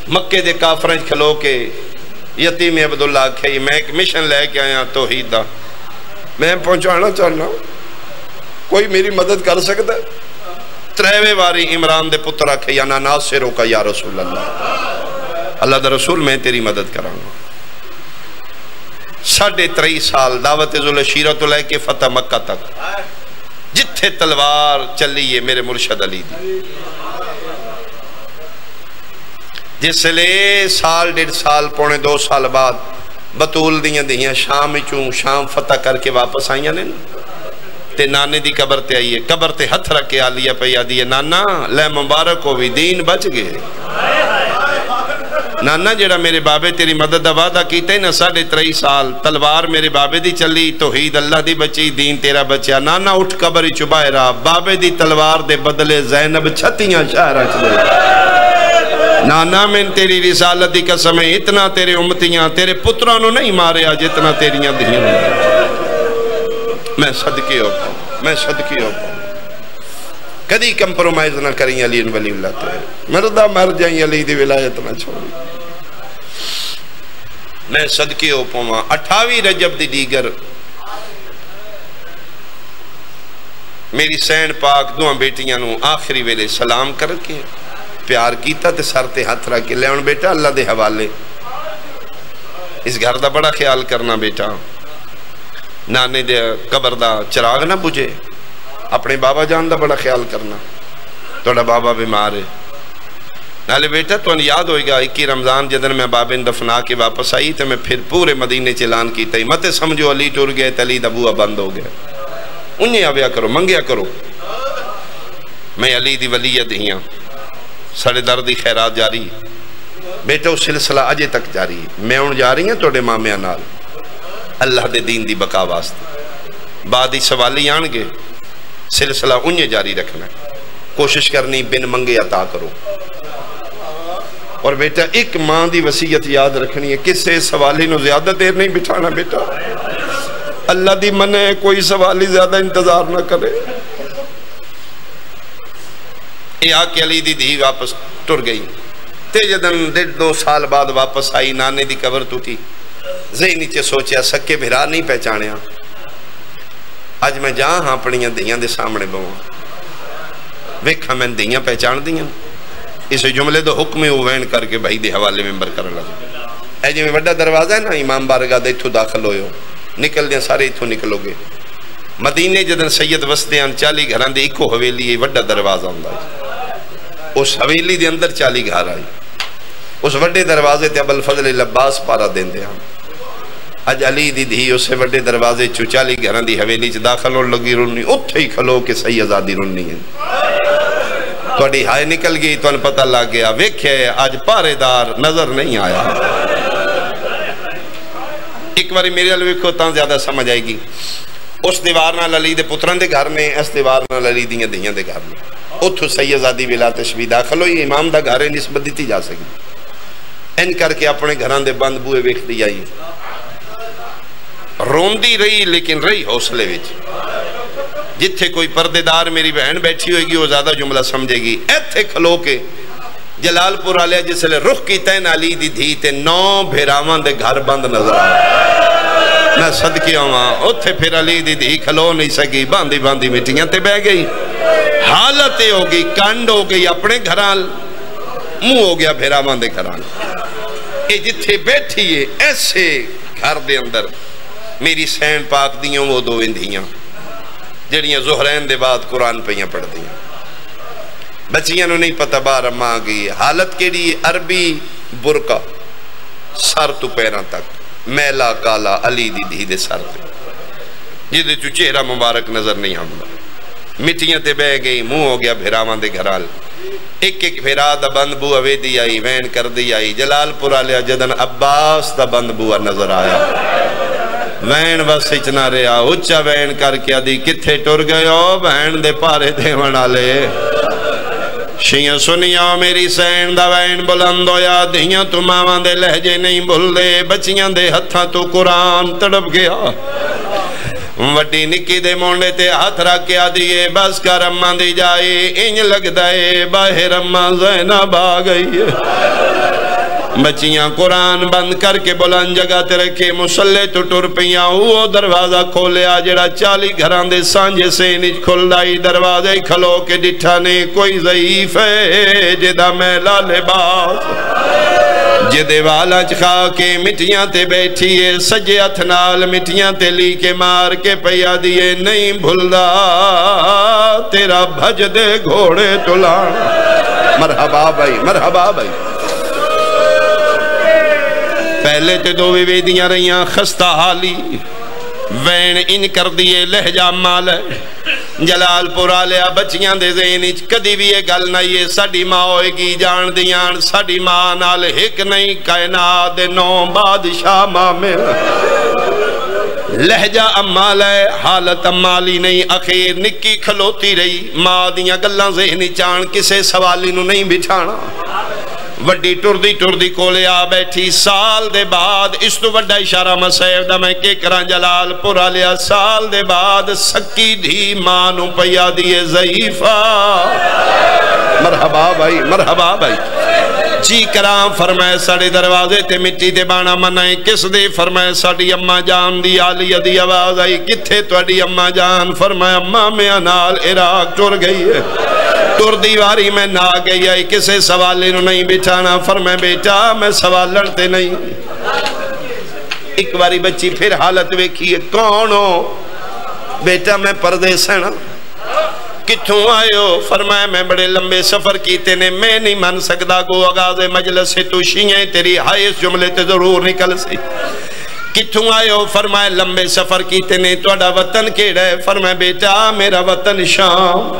مکے دے کافرنج کھلو کے یتیم عبداللہ کھئی میں ایک مشن لے کے آیا توحید دا میں پہنچانا چاہنا کوئی میری مدد کر سکتا ہے تریوے واری عمران دے پترہ کھئی انا ناصروں کا یا رسول اللہ اللہ دا رسول میں تیری مدد کراؤں 3.5 سال دعوت ذوالعشیرہ تو لے کے فتح مکہ تک جتھے تلوار چلی ہے میرے مرشد علی دی جس لے سال 1.5 سال پونے 2 سال بعد بطول دیاں شام چوں شام فتح کر کے واپس آئیاں نے تے نانے دی قبر تے آئیے قبر تے ہتھ رکھ کے آلیا پہ یادی ہے نانا لے مبارک ہوئی دین بچ گئے نانا جڑا میرے بابے تیری مدد دا وعدہ کیتے نا 3.5 سال تلوار میرے بابے دی چلی توحید اللہ دی بچی دین تیرا بچیا نانا اٹھ قبر چبائے رہا بابے دی تلوار دے بدلے زینب چھتیاں شہرہ چلے نانا میں تیری رسالت دی قسم ہے اتنا تیرے امتیاں تیرے پترانوں نہیں مارے آج اتنا تیریاں دہیاں میں صدقی ہو پاؤں میں صدقی ہو پاؤں کدی کمپرومائز نہ کریں علی ولی اللہ تے مردہ مر جائیں علی دی ولایت نہ چھوڑی میں صدقی ہو پاؤں 28 رجب دی دیگر میری سین پاک دوہاں بیٹیاں نو آخری ویلے سلام کر کے پیار کیتا تے سر تے ہاتھ رکھ کے لے ان بیٹا اللہ دے حوالے اس گھر دا بڑا خیال کرنا بیٹا نانے دے قبر دا چراغ نہ بجھے اپنے بابا جان دا بڑا خیال کرنا توڑا بابا بیمار ہے نالے بیٹا تو یاد ہوئے گا 21 رمضان جدن میں بابے دفنا کے واپس آئی تو میں پھر پورے مدینے چلان کیتا ہی مت سمجھو علی ٹور گئے علی دا بوہ بند ہو گیا انہیں آویا کرو منگیا کرو میں علی دی ولیت ہیاں ساڑھے دردی خیرات جاری بیٹا وہ سلسلہ اجے تک جاری میں ان جا رہی ہیں توڑے مامیاں نال اللہ دے دین دی بقا واسطے بعد ہی سوالی آنگے سلسلہ انہیں جاری رکھنا کوشش کرنی بن منگے عطا کرو اور بیٹا ایک ماں دی وصیت یاد رکھنی ہے کسے سوالی نو زیادہ دیر نہیں بٹھانا بیٹا اللہ دی منع کوئی سوالی زیادہ انتظار نہ کرے یہ آکے علی دی دی واپس ٹر گئی تے جدن 1.5 سال بعد واپس آئی نانے دی قبر تو تھی ذہن نیچے سوچیا سکے بھرا نہیں پہچانیا آج میں جہاں ہاں پڑیاں دیاں دے سامنے بہوں ویکھا میں دیاں پہچان دیاں اسے جملے دو حکم اوین کر کے بھائی دے حوالے ممبر کر لگا اے جو میں وڈا دروازہ ہے نا امام بارگاہ دے اتھو داخل ہوئے ہو نکل دیں سارے اتھو نکلو گے مدینے جدن سید وسدیاں 40 گھران دے ایکو حویلی ہے وڈا دروازہ ہوں اس حویلی دے اندر 40 گھر آئی اس وڈے دروازے تے ابو الفضل لباس پارا دیں دے ہم اج علی دی دھی اسے وڈے دروازے 40 گھران دی حویلی چ داخل ہو لگی رونی اتھے ہی کھلو کہ صحیح آزادی رونی ہے توڑی ہائے نکل گئی تو ان پتہ لگ گیا ویکھے آج پارے دار نظر نہیں آیا ایک باری میرے علیہ کو تاں زیادہ سمجھ آئے گی اس دیوار نال علی دے پتران دے گھر نے، اس دیوار نال علی دیاں دھیاں دے گھر نے، اتھو سیدزادی بلا تشبیہ داخل ہوئی، امام دا گھر نسبت دیتی جا سکتی، ان کر کے اپنے گھران دے بند بوئے ویکھ دی آئی، روندی رہی لیکن رہی حوصلے وچ، جتھے کوئی پردے دار میری بہن بیٹھی ہوئے گی وہ زیادہ جملہ سمجھے گی، ایتھے کھلو کے جلال پور آلیا جس لئے رخ کی تین علی دی دھی تے 9 بھیراوان دے گھر بند نظر آئے، میں صدقی ہوں اتھے پھر علی دی دھی کھلو نہیں سکی، باندھی باندھی مٹیاں تے بہ گئی، حالتیں ہو گئی، کانڈ ہو گئی اپنے گھران، منہ ہو گیا بھیراوان دے گھران، اے جتھے بیٹھی ہے ایسے گھر دے اندر میری سین پاک دیوں وہ 2 اندھیاں جڑیاں زہرین دے بعد قرآن پہیاں پڑھ دیاں، بچیاں نو نہیں پتہ بار اماں آگئی، حالت کے لیے عربی برقع سر تو پیران تک، میلا کالا علی دی دھی دے سر تے، جدے تو چہرہ مبارک نظر نہیں آمدہ، مٹیاں تے بہ گئی، منہ ہو گیا بھیراوان دے گھرال، ایک ایک بھیرا دا بند بوہ وے دی آئی، وین کر دی آئی، جلال پور آلیا جدن عباس دا بند بوہ نظر آیا، وین بس اچنا رہا، اچھا وین کر کے دی کتھے ٹر گئے ہو بہن دے پارے دے ونا لے، شیعہ سنیا میری سین دا وین بلند ہویا، دھیاں تو ماں دے لہجے نہیں بھول دے، بچیاں دے ہتھاں تو قرآن تڑپ گیا، وڈی نکی دے مونڈے تے ہاتھ رکھیا دیئے، بس کر اماں دی جائے، انج لگ دائے باہر اماں زینب آ گئی ہے، بچیاں قرآن بند کر کے بلند جگہ تے رکھے، مسلح تو ٹر پیاں، وہ دروازہ کھولیا جڑا 40 گھران دے سانجے سے نج کھل دائی، دروازے کھلو کے ڈٹھا نے کوئی ضعیف ہے جدہ میلا لباس، جدے والا چکھا کے مٹیاں تے بیٹھیے، سجے اتنال مٹیاں تے لی کے مار کے پیا دیئے، نہیں بھلدا تیرا بھج دے گھوڑے تلان، مرحبا بھائی مرحبا بھائی، پہلے تے 2 ویدیاں رہیاں خستہ حالی، وین ان کر دیئے لہجہ مال ہے، جلال پور آلیا بچیاں دے ذہنچ کدی بھی یہ گل نہیں ہے، ساڑی ماں ہوئے گی جان دیان، ساڑی ماں نال ہک نہیں کائنات دے 9 بادشاہ ماں میں، لہجہ امال ہے، حالت امالی نہیں، اخیر نکی کھلوتی رہی، ماں دیاں گلاں ذہنی چان کسے سوالی نو نہیں بٹھانا، وڈی ٹردی کولے آ بیٹھی، سال دے بعد اس تو وڈا اشارہ مسیح دا میں کہ کران جلال پور آلیا، سال دے بعد سکی دھی مانو پیا دیئے ضعیفہ، مرحبا بھائی مرحبا بھائی، جی کرام فرمائے ساڑے دروازے تے مٹی دے بانا منائے، کس دے فرمائے ساڑی اممہ جان دی آلی دی آواز آئی، کتھے توڑی اممہ جان، فرمائے اممہ میں انال عراق ٹر گئی ہے، ٹر دیواری میں نہ گئی آئی، کسے سوالے نو نہیں بچانا، فرمائے بیٹا میں سوال لڑتے نہیں، ایک باری بچی پھر حالت ویکھی ہے، کون ہو بیٹا میں پردے سینا، کتھوں آئے ہو، فرمایا میں بڑے لمبے سفر کیتے نے، میں نہیں مان سکتا گو آغاز مجلس سے تو شیئیں تیری حائز جملے تے ضرور نکل سی، کتھوں آئے ہو، فرمایا لمبے سفر کیتے نے، توڑا وطن کیڑا ہے، فرمایا بیٹا میرا وطن شام،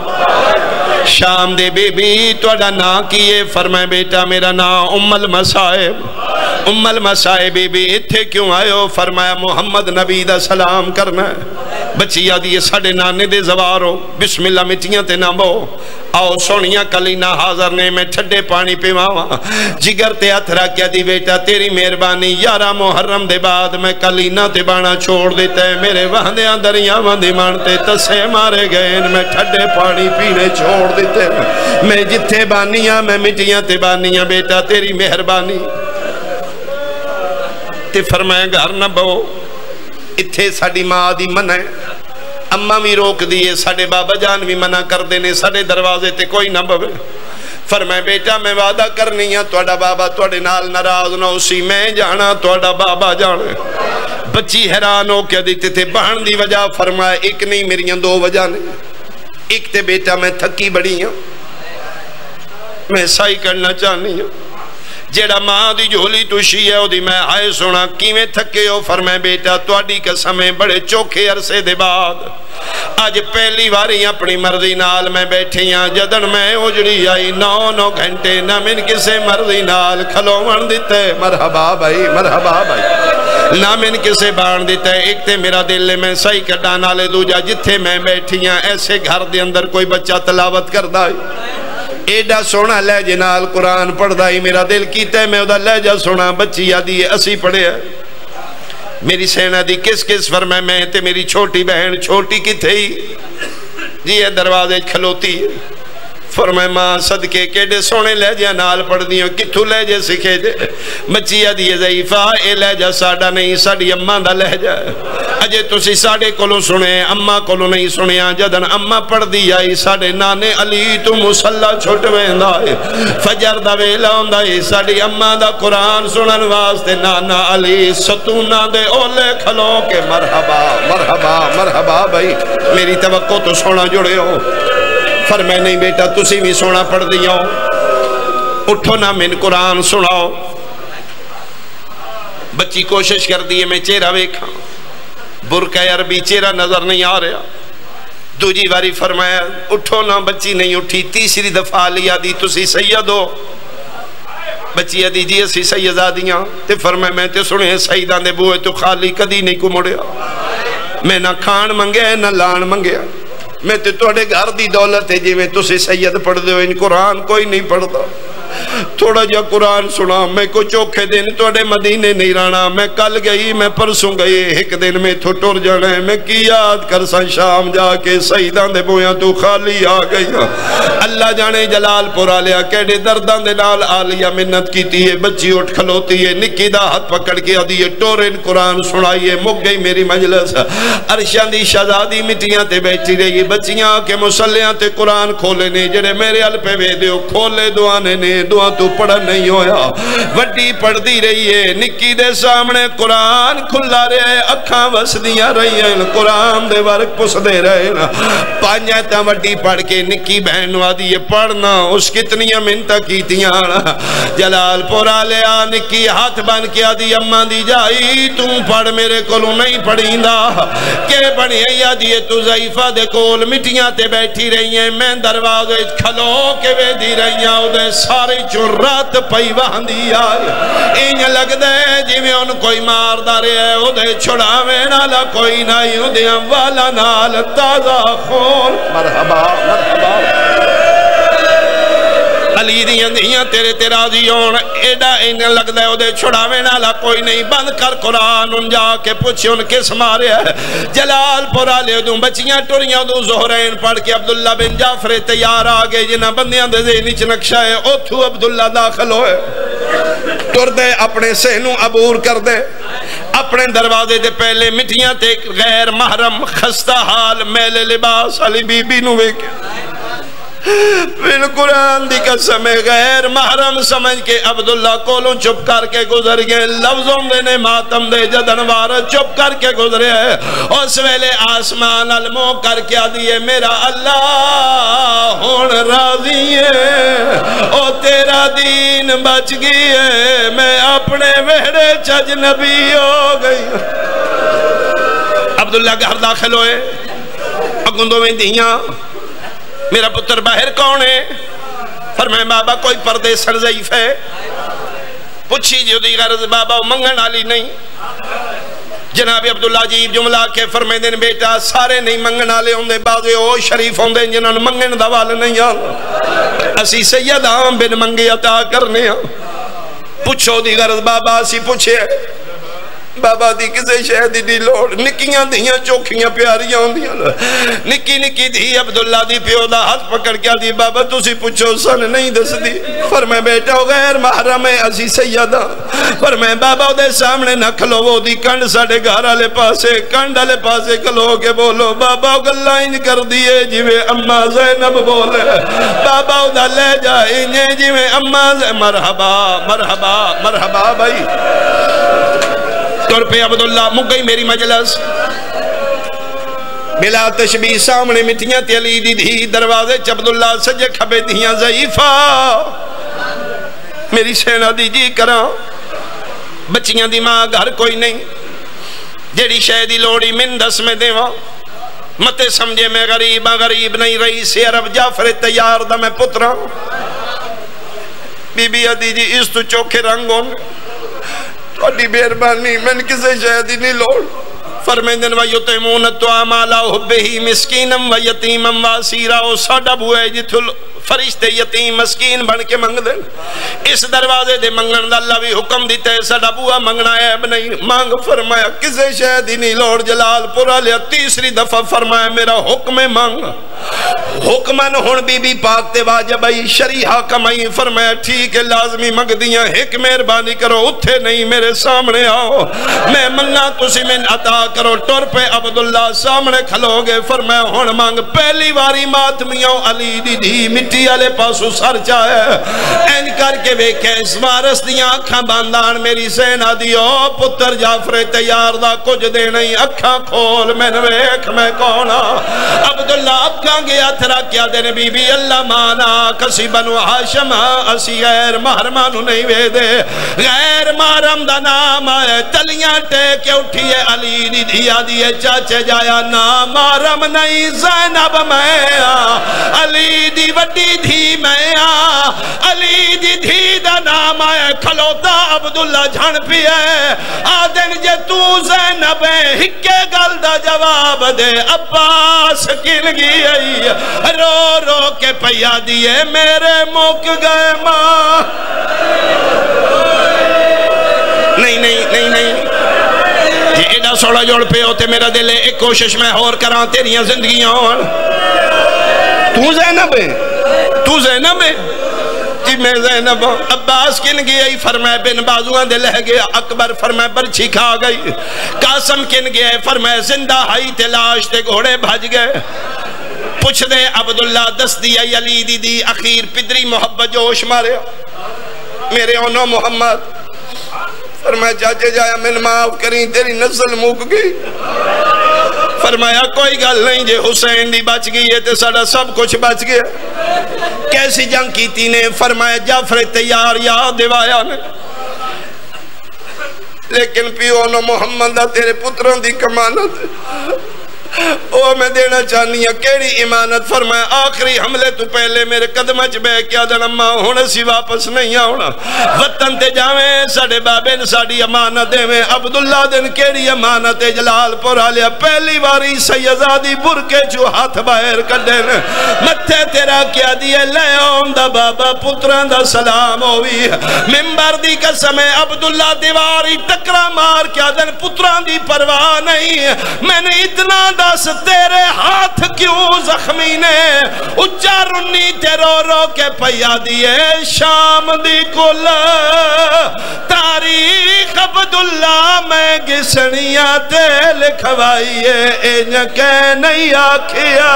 شام دے بی بی توڑا نا کیے، فرمایا بیٹا میرا نا ام المصائب، ام المصائب بی بی اتھے کیوں آئے ہو، فرمایا محمد نبی دا سلام کرنا ہے، بچیا دیئے ساڑے نانے دے زوارو، بسم اللہ مٹیاں تے نامو، آؤ سونیاں کلینا حاضر نے میں ٹھڈے پانی پہ ماما، جگر تے اتھرا کیا دی بیٹا تیری مہربانی، 11 محرم دے بعد میں کلینا تے بانا چھوڑ دیتا ہے، میرے وہندیاں دریاں وہندی مانتے تسے مارے گئے، میں ٹھڈے پانی پینے چھوڑ دیتے ہیں، میں جتھے بانیاں میں مٹیاں تے بانیاں بیٹا تیری مہربانی، تے فرمائے گھر نہ بو، اتھے ساڑی ماں دی منع ہے، اممہ بھی روک دیئے، ساڑے بابا جان بھی منع کر دینے، ساڑے دروازے تے کوئی نہ بوے، فرمائے بیٹا میں وعدہ کرنی ہے، توڑا بابا توڑے نال ناراض نہ اسی میں جانا، توڑا بابا جانے، بچی حیران ہو کیا دیتے تھے، بہن دی وجہ، فرمائے ایک نہیں میریاں 2 وجہ نہیں، ایک تے بیٹا میں تھکی بڑی ہوں، میں سائی کرنا چاہنی ہوں، جیڑا ماں دی جھولی توشی ہے او دی میں آئے سونا کیویں تھکے ہو، فرمائے بیٹا توڑی قسمیں بڑے چوکھے عرصے دے بعد آج پہلی واری اپنی مرضی نال میں بیٹھی ہاں، جدن میں اجڑی آئی 9 گھنٹے نہ من کسے مرضی نال کھلو من دیتے، مرحبا بھائی مرحبا بھائی، نہ میں کسے بان دیتا ہے ایک تے میرا دل ہے میں صحیح کٹا نالے دوجا جتھے میں بیٹھی ہیں ایسے گھر دے اندر کوئی بچہ تلاوت کر دائی ایڈا سونا لہجے نال قرآن پڑھ دائی میرا دل کیتا ہے میں ادا لہجہ سونا بچی یادی ہے اسی پڑھے ہے میری سینہ دی کس کس فرمائے میں تے میری چھوٹی بہن چھوٹی کی تھے جی یہ دروازے کھلوتی ہے فرمائے ماں صدقے کیڑے سونے لہجے نال پڑھ دیوں کتھو لہجے سکھے جے بچی آدھی ضعیفہ اے لہجہ ساڑا نہیں ساڑی اممہ دا لہجہ اجے تسی ساڑے کولو سنے اممہ کولو نہیں سنیا جدن اممہ پڑھ دی آئی ساڑے نانے علی تو مسلح چھوٹ ویندہ ہے فجر دا ویلا ہوندہ ہے ساڑی اممہ دا قرآن سنن واسطے نانا علی ستونہ دے اولے کھلو کے مرحبا مرحبا مرحبا بھائی میری توقع تو سونا جڑے ہو فرمائے نہیں بیٹا تسی بھی سونا پڑھ دیا اٹھو نہ من قرآن سناؤ بچی کوشش کر دیئے میں چہرہ ویکھاں برقع عربی چہرہ نظر نہیں آ رہا دوجی باری فرمایا اٹھو نہ بچی نہیں اٹھی تیسری دفعہ لیا دی تسی سید ہو بچی دی جی اسی سیدادیاں تے فرمایا میں تے سنے سیدان دے بوئے تو خالی کدی نہیں کو مڑیا میں نہ کھان منگے نہ لان منگیا میں تے توڑے گھر دی دولت ہے جی میں تسی سید پڑھ دے ہو ان قرآن کوئی نہیں پڑھ دا تھوڑا جا قرآن سنا میں کو چوکھے دن توڑے مدینے نہیں رانا میں کل گئی میں پرسوں گئی ایک دن میں تھو ٹور جانا ہے میں کی یاد کر سن شام جا کے سیدان دے بویاں تو خالی آ گئی اللہ جانے جلال پورا لیا کہڑے دردان دے نال آلیا منت کیتی ہے بچی اٹھ کھلوتی ہے نکی دا ہاتھ پکڑ کے آدھی ہے ٹورن قرآن سنائیے مک گئی میری مجلس عرشان دی شہزادی مٹیاں تے بیٹھی رہی بچیاں کے مسلیاں تے قرآن کھولے نے جڑے میرے ال پہ بے دیو کھولے دعانے نے دعا تو پڑھا نہیں ہویا وڈی پڑھ دی رہی ہے نکی دے سامنے قرآن کھلا رہے ہیں اکھاں وس دیا رہی ہیں قرآن دے ورک پس دے رہے ہیں پانجیتا وڈی پڑھ کے نکی بہن وادی یہ پڑھنا اس کتنی منتہ کیتیاں جلال پورا لیا نکی ہاتھ بن کیا دی اممہ دی جائی تم پڑھ میرے کلو نہیں پڑھیندہ کہ پڑھی ہے یا دیئے تو ضعیفہ دے کول مٹیاں تے بیٹھی رہی ہیں میں دروازے کھلو کے وے دی رہی ہیں ادھے سارے چرات پئی وہندی آئی این لگ دے جی میں ان کوئی مار دارے ہے ادھے چھڑاوے نالا کوئی نہیں ادھے والا نال تازہ خون مرحبا مرحبا علی دیاں دیاں تیرے تیرازی ہون ایڈا این لگ دے ادھے چھڑاوے نالا کوئی نہیں بند کر قرآن ان جا کے پوچھے ان کس مارے ہے جلال پورا لے دوں بچیاں ٹوریاں دوں زہرین پڑھ کے عبداللہ بن جعفر تیار آگے جنہ بندیاں دے ذہنی چنکشہ ہے اوتھو عبداللہ داخل ہوئے ٹر دے اپنے سہنوں عبور کر دے اپنے دروازے دے پہلے مٹیاں تے غیر محرم خستہ حال میل لباس علی بی بی نوے کے قرآن دی قسم غیر محرم سمجھ کے عبداللہ کولوں چپ کر کے گزر گئے لفظوں دینے ماتم دے جدنوار چپ کر کے گزرے ہیں اس ویلے آسمان علموں کر کے دیئے میرا اللہ ہون راضی ہے او تیرا دین بچ گئی ہے میں اپنے وہڑے چج نبی ہو گئی عبداللہ گھر داخل ہوئے اگندوں میں دیاں میرا پتر باہر کون ہے فرمائے بابا کوئی پردے سر ضعیف ہے پوچھی جو دی غرض بابا منگن آلی نہیں جناب عبداللہ عجیب جملہ کے فرمائے دن بیٹا سارے نہیں منگن آلے ہوں دے بازے او شریف ہوں دے جنہوں منگن دوال نہیں آل اسی سید آم بن منگی عطا کرنے پوچھو دی غرض بابا اسی پوچھے بابا دی کسے شہدی دی لوڑ نکیاں دیاں چوکھیاں پیاریاں ہوں دیاں نکی نکی دی عبداللہ دی پیو دا ہاتھ پکڑ کیا دی بابا تُسی پوچھو سن نہیں دس دی فرمائے بیٹا غیر محرم ہے اسی سیدہ فرمائے بابا دے سامنے نہ کھلو وہ دی کنڈ ساڑے گھر آلے پاسے کنڈ آلے پاسے کھلو کے بولو بابا گلہ ان کر دیئے جیوے اممہ زینب بولے بابا دا لے جائیں جیوے اممہ زینب مرحبا مرحبا مرحبا بھائی طور پہ عبداللہ مک گئی میری مجلس بلا تشبیح سامنے مٹیاں تیلی دی دھی دروازے عبداللہ سجے کھبے دیاں ضعیفہ میری سینہ دی جی کراں بچیاں دی ماں گھر کوئی نہیں جیڑی شہدی لوڑی من دس میں دیواں متے سمجھے میں غریب نہیں رئیس عرب جعفر تیار دا میں پتراں بی بی عدی جی اس تو چوکھے رنگوں بڑی مہربانی میں کسی شاید ہی نہیں لوڑ فرمیندن وَيُطْعِمُونَ الطَّعَامَ عَلَىٰ حُبِّهِ مِسْكِينًا وَيَتِيمًا وَأَسِيرًا او ساڈا بو ہے جتھوں فرشتے یتیم مسکین بن کے منگ دیں اس دروازے دے منگن دا اللہ بھی حکم دیتا ہے ساڈا بوا منگنا عیب نہیں مانگ فرمایا کسے شاید ہی نہیں لوڑ جلال پورا لیا تیسری دفعہ فرمایا میرا حکم مانگ حکمن ہون بی بی پاک تے واجب آئی شریحہ کمائی فرمایا ٹھیک ہے لازمی منگ دیاں ایک مہربانی کرو اتھے نہیں میرے سامنے آؤ میں منگا تسی میں عطا کرو ٹور پہ عبداللہ سامنے کھلو گے فرمایا ہون مانگ پہلی واری ماتمیوں علی دی دی مٹی والے پاسو سر چاہے این کر کے ویکھے اس وارس دیاں اکھاں باندان میری سینا دیو پتر جعفر تیار دا کچھ دے نہیں اکھاں کھول میں ویکھ میں کونا عبداللہ اکھاں گیا تھرا کیا دے بی بی اللہ مانا کسی بنو ہاشم اسی غیر محرمانو نہیں وے دے غیر محرم دا نام آئے تلیاں ٹیک اٹھیے علی دی دیا دیے چاچے جایا نام محرم نہیں زینب میں علی دی وڈی دھی میں علی دی دھی دا نام آئے کھلوتا عبداللہ جھن پیے آدن جے تو زینب ہکے گل دا جواب دے عباس کن گئی رو رو کے پیا دیے میرے موک گئے ماں نہیں جی ایڈا سوڑا جوڑ پہ ہوتے میرا دل ہے ایک کوشش میں اور کران تیریاں زندگیاں ہوں تو زینب ہے جی میں زینب ہوں عباس کن گئی فرمائے بن بازوان دے لہ گیا اکبر فرمائے برچھی کھا گئی قاسم کن گئے فرمائے زندہ ہائی تلاش تے گھوڑے بھج گئے پوچھ دے عبداللہ دس دیا علی دی دی اخیر پدری محبت جوش مارے میرے اونو محمد فرمایا چاچے جایا من معاف کریں تیری نسل موک گئی فرمایا کوئی گل نہیں جے حسین دی بچ گئی ہے تے ساڑا سب کچھ بچ گیا کیسی جنگ کی تھی نے فرمایا جعفر تیار یاد دیوایا نے لیکن پیونو محمد تیرے پتروں دی کمانت او میں دینا چاہنی ہے کیڑی ایمانت فرمایا آخری حملے تو پہلے میرے قدمچ بے کیا دن اممہ ہونے سی واپس نہیں آونا وطن تے جاویں ساڑے بابین ساڑی امانت دے میں عبداللہ دن کیڑی امانت جلال پورا لیا پہلی واری سیزادی برکے جو ہاتھ باہر کردے نے متھے تیرا کیا دیئے لے دا بابا پتران دا سلام ہوئی ممبر دی قسم عبداللہ دیواری ٹکرا مار کیا دن پتران دی پرواہ نہیں میں نے اتنا دس تیرے ہاتھ کیوں زخمی نے اچھا رنی تے رو رو کے پیا دیئے شام دی کل تاریخ عبداللہ میں گسنیاں تے لکھوائیے انکے نہیں آکھیا